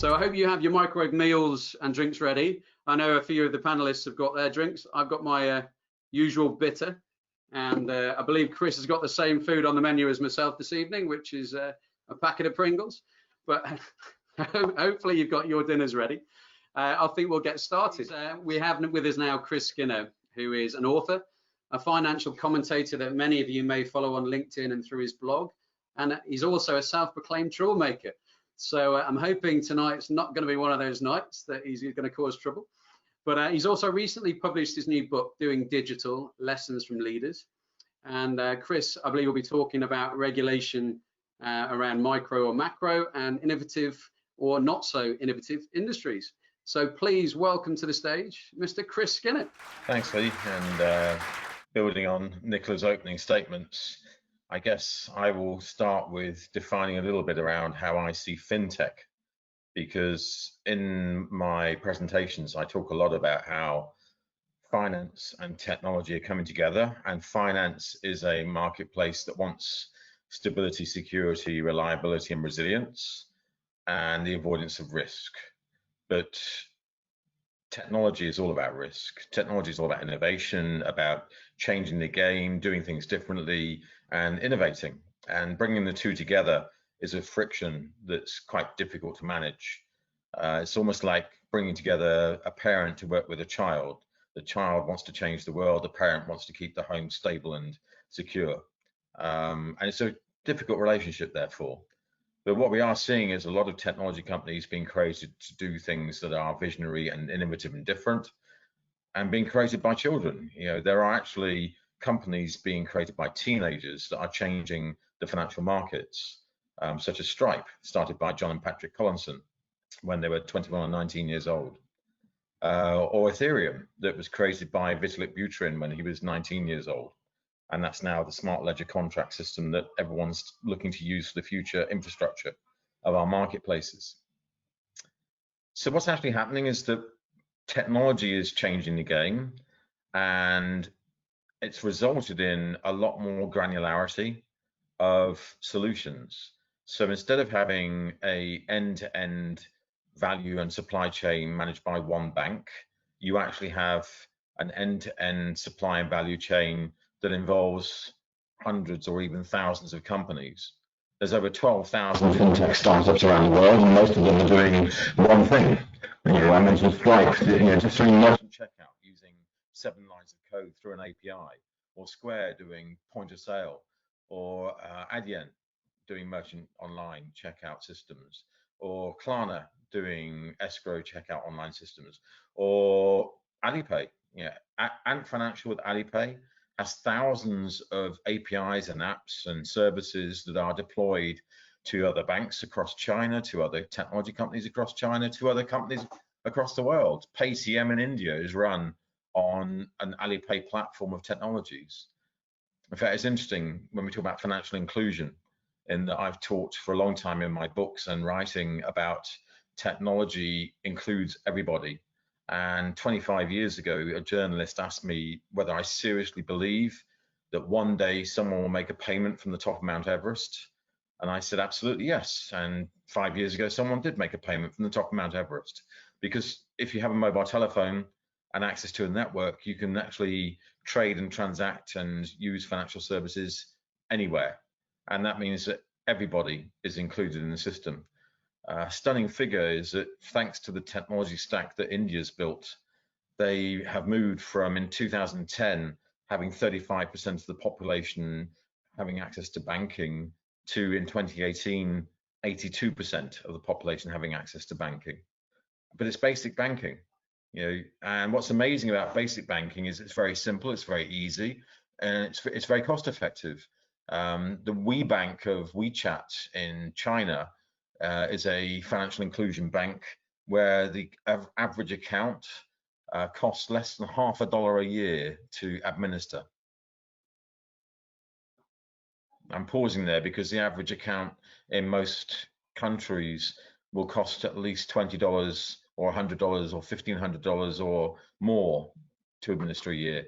So I hope you have your microwave meals and drinks ready. I know a few of the panelists have got their drinks. I've got my usual bitter, and I believe Chris has got the same food on the menu as myself this evening, which is a packet of Pringles. But hopefully you've got your dinners ready. I think we'll get started. We have with us now Chris Skinner, who is an author, a financial commentator that many of you may follow on LinkedIn and through his blog, and he's also a self-proclaimed troublemaker. So I'm hoping tonight's not going to be one of those nights that he's going to cause trouble. But he's also recently published his new book, Doing Digital: Lessons from Leaders. And Chris, I believe, will be talking about regulation around micro or macro and innovative or not so innovative industries. So please welcome to the stage, Mr. Chris Skinner. Thanks, Lee. And building on Nicola's opening statements, I guess I will start with defining a little bit around how I see FinTech, because in my presentations, I talk a lot about how finance and technology are coming together, and finance is a marketplace that wants stability, security, reliability, and resilience, and the avoidance of risk. But technology is all about risk. Technology is all about innovation, about changing the game, doing things differently, and innovating. And bringing the two together is a friction that's quite difficult to manage. It's almost like bringing together a parent to work with a child. The child wants to change the world, the parent wants to keep the home stable and secure. And it's a difficult relationship, therefore. But what we are seeing is a lot of technology companies being created to do things that are visionary and innovative and different, and being created by children. You know, there are actually companies being created by teenagers that are changing the financial markets, such as Stripe, started by John and Patrick Collinson when they were 21 or 19 years old, or Ethereum, that was created by Vitalik Buterin when he was 19 years old. And that's now the smart ledger contract system that everyone's looking to use for the future infrastructure of our marketplaces. So what's actually happening is that technology is changing the game, and it's resulted in a lot more granularity of solutions. So instead of having an end-to-end value and supply chain managed by one bank, you actually have an end-to-end supply and value chain that involves hundreds or even thousands of companies. There's over 12,000 FinTech startups around the world, and most of them are doing one thing. You know, I mentioned Stripe, just doing merchant checkout using 7 lines of code through an API, or Square doing point of sale, or Adyen doing merchant online checkout systems, or Klarna doing escrow checkout online systems, or Alipay. Ant Financial with Alipay has thousands of APIs and apps and services that are deployed to other banks across China, to other technology companies across China, to other companies across the world. Paytm in India is run on an Alipay platform of technologies. In fact, it's interesting when we talk about financial inclusion, in that I've talked for a long time in my books and writing about technology includes everybody. And 25 years ago, a journalist asked me whether I seriously believe that one day someone will make a payment from the top of Mount Everest. And I said, absolutely, yes. And 5 years ago, someone did make a payment from the top of Mount Everest. Because if you have a mobile telephone and access to a network, you can actually trade and transact and use financial services anywhere. And that means that everybody is included in the system. Stunning figure is that thanks to the technology stack that India's built, they have moved from, in 2010, having 35% of the population having access to banking, to in 2018, 82% of the population having access to banking. But it's basic banking, you know. And what's amazing about basic banking is it's very simple, it's very easy, and it's very cost effective. The WeBank of WeChat in China is a financial inclusion bank where the average account costs less than $50 a year to administer. I'm pausing there because the average account in most countries will cost at least $20 or $100 or $1,500 or more to administer a year,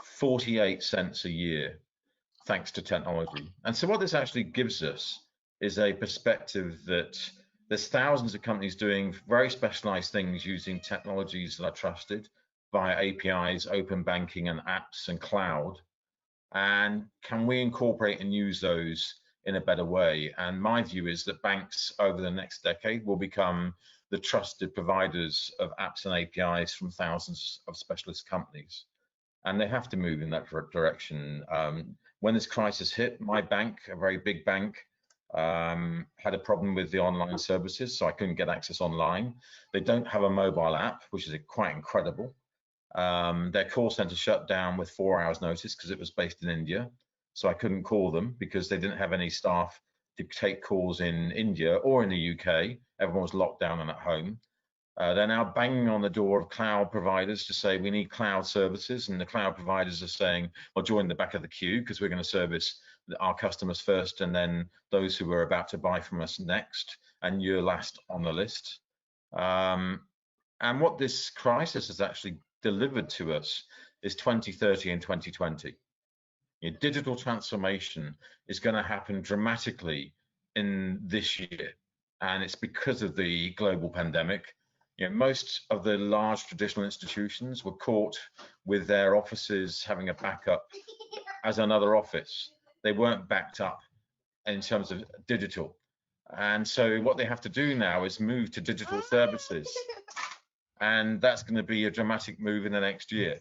48 cents a year, thanks to technology. And so what this actually gives us is a perspective that There's thousands of companies doing very specialized things using technologies that are trusted via APIs, open banking and apps and cloud. And can we incorporate and use those in a better way? And my view is that banks over the next decade will become the trusted providers of apps and APIs from thousands of specialist companies. And they have to move in that direction. When this crisis hit, my bank, a very big bank, had a problem with the online services, so I couldn't get access online. They don't have a mobile app, which is quite incredible. Their call center shut down with 4 hours notice because it was based in India. So I couldn't call them because they didn't have any staff to take calls in India or in the UK. Everyone was locked down and at home. They're now banging on the door of cloud providers to say we need cloud services, and the cloud providers are saying, well, join the back of the queue because we're going to service our customers first and then those who are about to buy from us next, and you're last on the list. And what this crisis has actually delivered to us is 2030 and 2020. Digital transformation is going to happen dramatically in this year, and it's because of the global pandemic. Most of the large traditional institutions were caught with their offices having a backup as another office. They weren't backed up in terms of digital. And so what they have to do now is move to digital services. And that's going to be a dramatic move in the next year.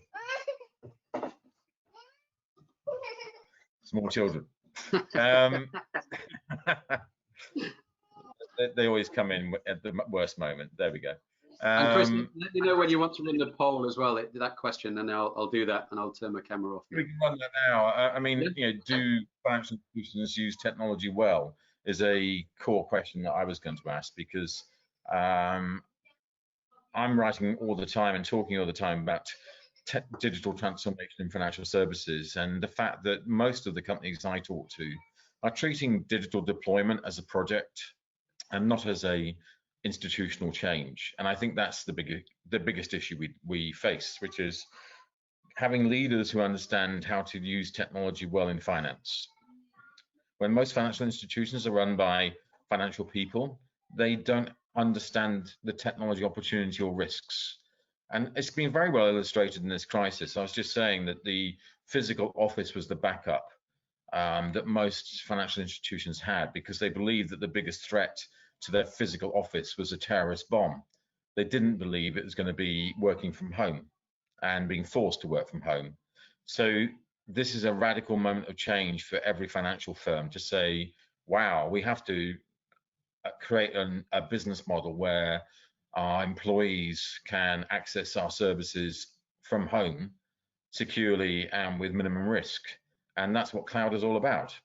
Small children. They always come in at the worst moment. There we go. And Chris, let me know when you want to run the poll as well, that question, and I'll do that, and I'll turn my camera off. We can run that now. I mean, yeah. Do financial institutions use technology well is a core question that I was going to ask, because I'm writing all the time and talking all the time about digital transformation in financial services, and the fact that most of the companies I talk to are treating digital deployment as a project and not as a institutional change. And I think that's the biggest issue we face, which is having leaders who understand how to use technology well in finance. When most financial institutions are run by financial people, they don't understand the technology opportunity or risks. And it's been very well illustrated in this crisis. I was just saying that the physical office was the backup that most financial institutions had, because they believed that the biggest threat to their physical office was a terrorist bomb. They didn't believe it was going to be working from home and being forced to work from home. So this is a radical moment of change for every financial firm to say, wow, we have to create a business model where our employees can access our services from home securely and with minimum risk. And that's what cloud is all about.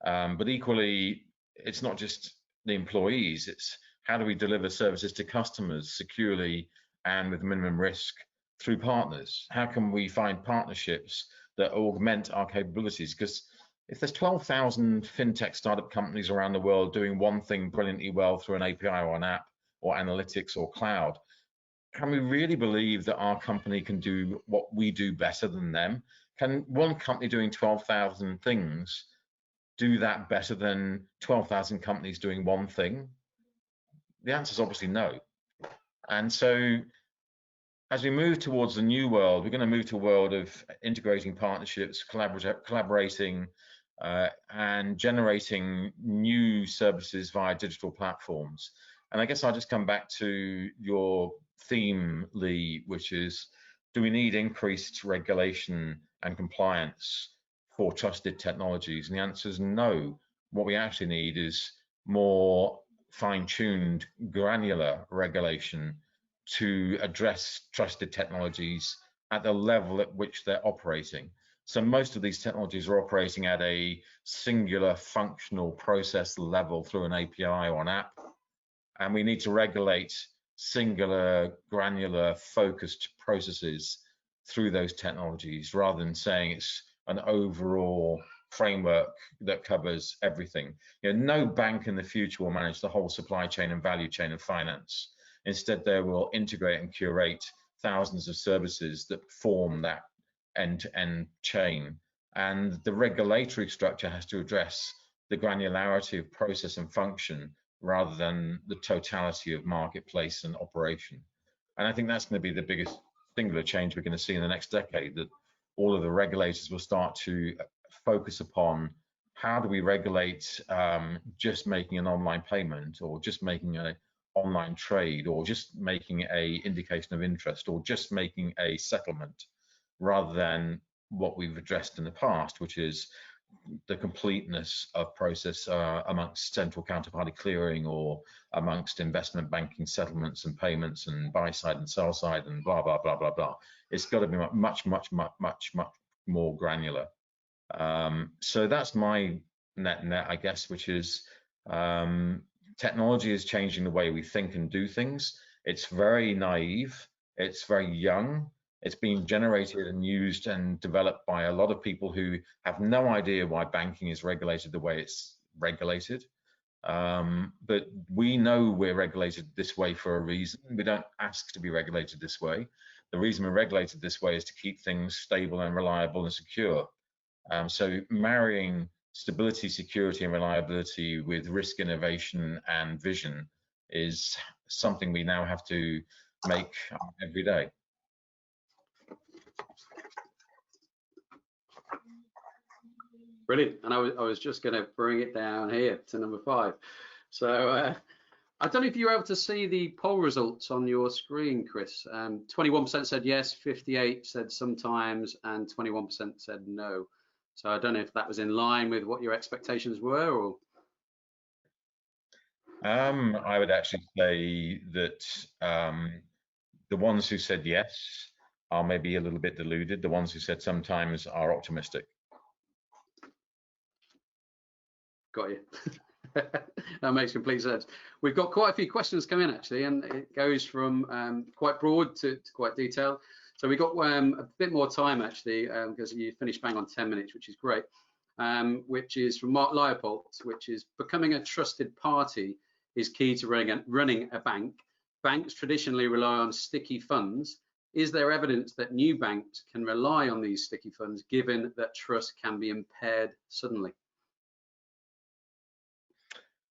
But equally, it's not just the employees, it's how do we deliver services to customers securely and with minimum risk through partners? How can we find partnerships that augment our capabilities? Because if there's 12,000 fintech startup companies around the world doing one thing brilliantly well through an API or an app or analytics or cloud, can we really believe that our company can do what we do better than them? Can one company doing 12,000 things do that better than 12,000 companies doing one thing? The answer is obviously no. And so as we move towards the new world, we're going to move to a world of integrating partnerships, collaborating, and generating new services via digital platforms. And I guess I'll just come back to your theme, Lee, which is, do we need increased regulation and compliance for trusted technologies? And the answer is no. What we actually need is more fine-tuned, granular regulation to address trusted technologies at the level at which they're operating. So most of these technologies are operating at a singular functional process level through an API or an app, and we need to regulate singular, granular, focused processes through those technologies, rather than saying it's an overall framework that covers everything. No bank in the future will manage the whole supply chain and value chain of finance. Instead, they will integrate and curate thousands of services that form that end-to-end chain. And the regulatory structure has to address the granularity of process and function rather than the totality of marketplace and operation. And I think that's going to be the biggest singular change we're going to see in the next decade, that all of the regulators will start to focus upon how do we regulate just making an online payment, or just making an online trade, or just making a indication of interest, or just making a settlement, rather than what we've addressed in the past, which is the completeness of process amongst central counterparty clearing, or amongst investment banking settlements and payments and buy side and sell side and blah, blah, blah, blah, blah. It's got to be much more granular. So that's my net, I guess, which is technology is changing the way we think and do things. It's very naive. It's very young. It's being generated and used and developed by a lot of people who have no idea why banking is regulated the way it's regulated. But we know we're regulated this way for a reason. We don't ask to be regulated this way. The reason we're regulated this way is to keep things stable and reliable and secure. So marrying stability, security, and reliability with risk, innovation, and vision is something we now have to make every day. Brilliant. And I was just going to bring it down here to number 5. So I don't know if you were able to see the poll results on your screen, Chris. 21% said yes, 58% said sometimes, and 21% said no. So I don't know if that was in line with what your expectations were, or. I would actually say that the ones who said yes are maybe a little bit deluded. The ones who said sometimes are optimistic. Got you. That makes complete sense. We've got quite a few questions come in, actually, and it goes from quite broad to quite detailed. So we got a bit more time, actually, because you finished bang on 10 minutes, which is great, which is from Mark Leopold, which is: becoming a trusted party is key to running a bank. Banks traditionally rely on sticky funds. Is there evidence that new banks can rely on these sticky funds, given that trust can be impaired suddenly?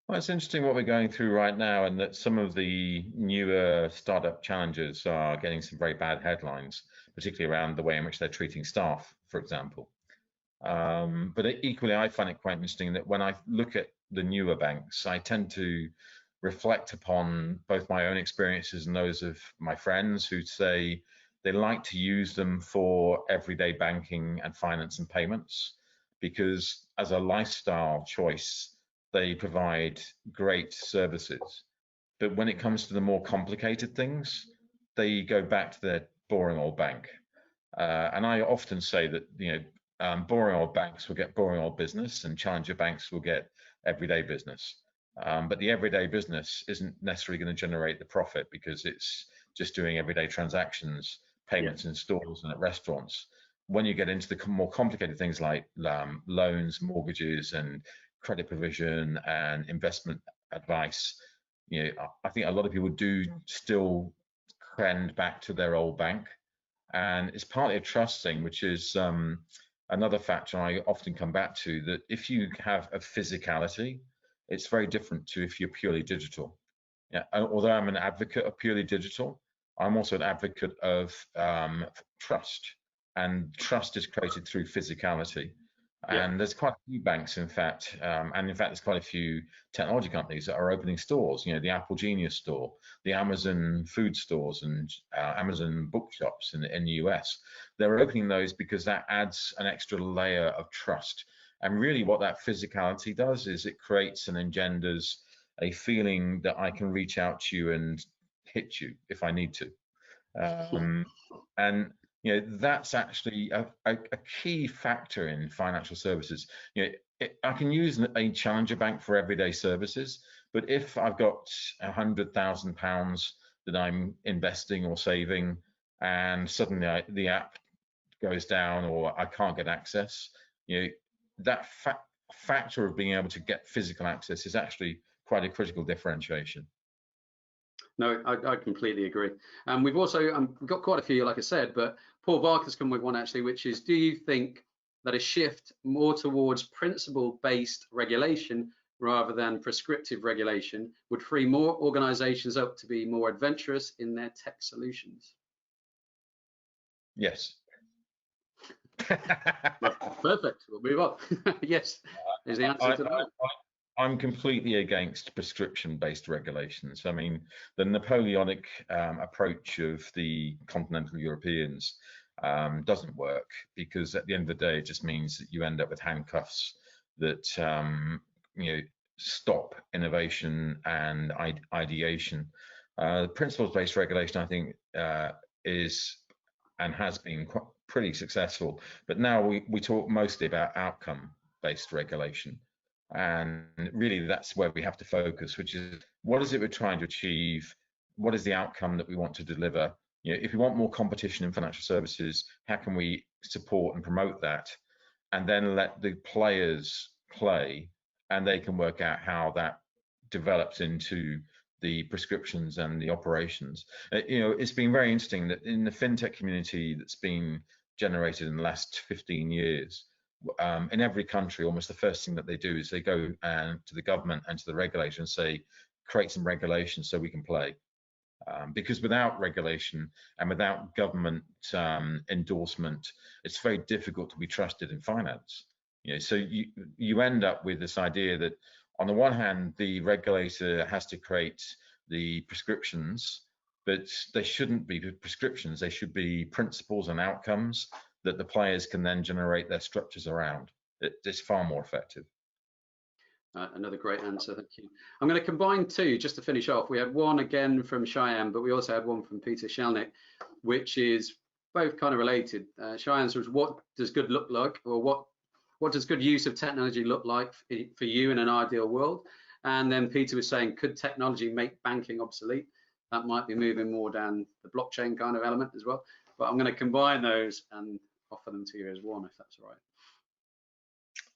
Well, it's interesting what we're going through right now, and that some of the newer startup challenges are getting some very bad headlines, particularly around the way in which they're treating staff, for example. But equally, I find it quite interesting that when I look at the newer banks, I tend to reflect upon both my own experiences and those of my friends who say they like to use them for everyday banking and finance and payments, because as a lifestyle choice, they provide great services. But when it comes to the more complicated things, they go back to their boring old bank. And I often say that, boring old banks will get boring old business, and challenger banks will get everyday business. But the everyday business isn't necessarily going to generate the profit, because it's just doing everyday transactions, payments in stores and at restaurants. When you get into the more complicated things like loans, mortgages, and credit provision and investment advice, I think a lot of people do still trend back to their old bank. And it's partly a trust thing, which is another factor I often come back to, that if you have a physicality, it's very different to if you're purely digital. Although I'm an advocate of purely digital, I'm also an advocate of trust, and trust is created through physicality. And there's quite a few banks, in fact, and in fact, there's quite a few technology companies that are opening stores. The Apple Genius store, the Amazon food stores, and Amazon bookshops in the US. They're opening those because that adds an extra layer of trust. And really, what that physicality does is it creates and engenders a feeling that I can reach out to you and hit you if I need to. And that's actually a key factor in financial services. I can use a challenger bank for everyday services, but if I've got £100,000 that I'm investing or saving, and suddenly the app goes down or I can't get access, that factor of being able to get physical access is actually quite a critical differentiation. No, I completely agree. And we've also got quite a few, like I said, but Paul Barker's come with one actually, which is: do you think that a shift more towards principle-based regulation rather than prescriptive regulation would free more organizations up to be more adventurous in their tech solutions? Yes. Perfect. We'll move on. Yes, is the answer to that. I'm completely against prescription-based regulations. I mean, the Napoleonic approach of the continental Europeans doesn't work, because at the end of the day, it just means that you end up with handcuffs that stop innovation and ideation. Principles-based regulation, I think, is and has been pretty successful, but now we talk mostly about outcome-based regulation. And really, that's where we have to focus, which is, what is it we're trying to achieve? What is the outcome that we want to deliver? If we want more competition in financial services, how can we support and promote that? And then let the players play, and they can work out how that develops into the prescriptions and the operations. It's been very interesting that in the FinTech community that's been generated in the last 15 years, in every country, almost the first thing that they do is they go to the government and to the regulator and say, create some regulations so we can play. Because without regulation and without government endorsement, it's very difficult to be trusted in finance. So you end up with this idea that, on the one hand, the regulator has to create the prescriptions, but they shouldn't be prescriptions. They should be principles and outcomes that the players can then generate their structures around. It's far more effective. Another great answer, thank you. I'm going to combine two just to finish off. We had one again from Cheyenne, but we also had one from Peter Shelnick, which is both kind of related. Cheyenne's was, what does good look like, or what does good use of technology look like for you in an ideal world? And then Peter was saying, could technology make banking obsolete? That might be moving more down the blockchain kind of element as well. But I'm going to combine those and offer them to you as one, if that's all right.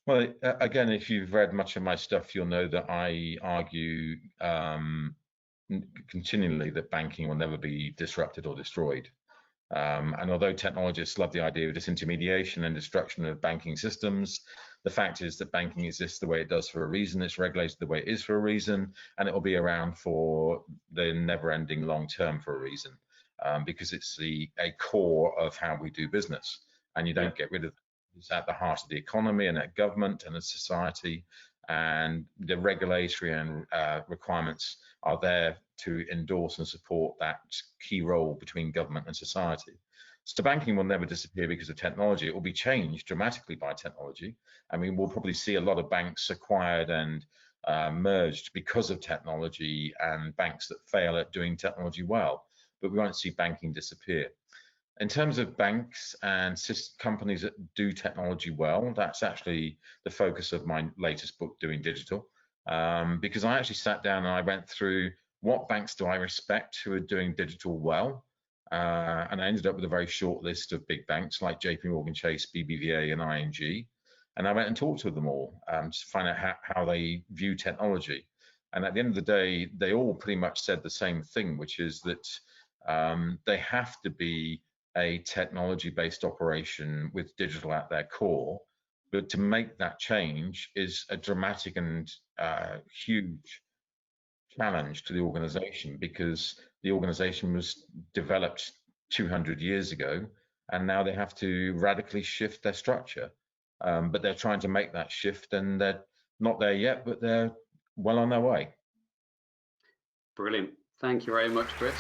Well, again, if you've read much of my stuff, you'll know that I argue continually that banking will never be disrupted or destroyed. And although technologists love the idea of disintermediation and destruction of banking systems, the fact is that banking exists the way it does for a reason. It's regulated the way it is for a reason, and it will be around for the never-ending long term for a reason, because it's a core of how we do business, and you don't get rid of it. It's at the heart of the economy and at government and at society, and the regulatory and requirements are there to endorse and support that key role between government and society. So banking will never disappear because of technology. It will be changed dramatically by technology. I mean, we'll probably see a lot of banks acquired and merged because of technology, and banks that fail at doing technology well, but we won't see banking disappear. In terms of banks and companies that do technology well, that's actually the focus of my latest book, Doing Digital, because I actually sat down and I went through what banks do I respect who are doing digital well, and I ended up with a very short list of big banks like JP Morgan Chase, BBVA, and ING, and I went and talked to them all to find out how they view technology. And at the end of the day, they all pretty much said the same thing, which is that they have to be a technology-based operation with digital at their core, but to make that change is a dramatic and huge challenge to the organization, because the organization was developed 200 years ago, and now they have to radically shift their structure. But they're trying to make that shift, and they're not there yet, but they're well on their way. Brilliant. Thank you very much, Chris.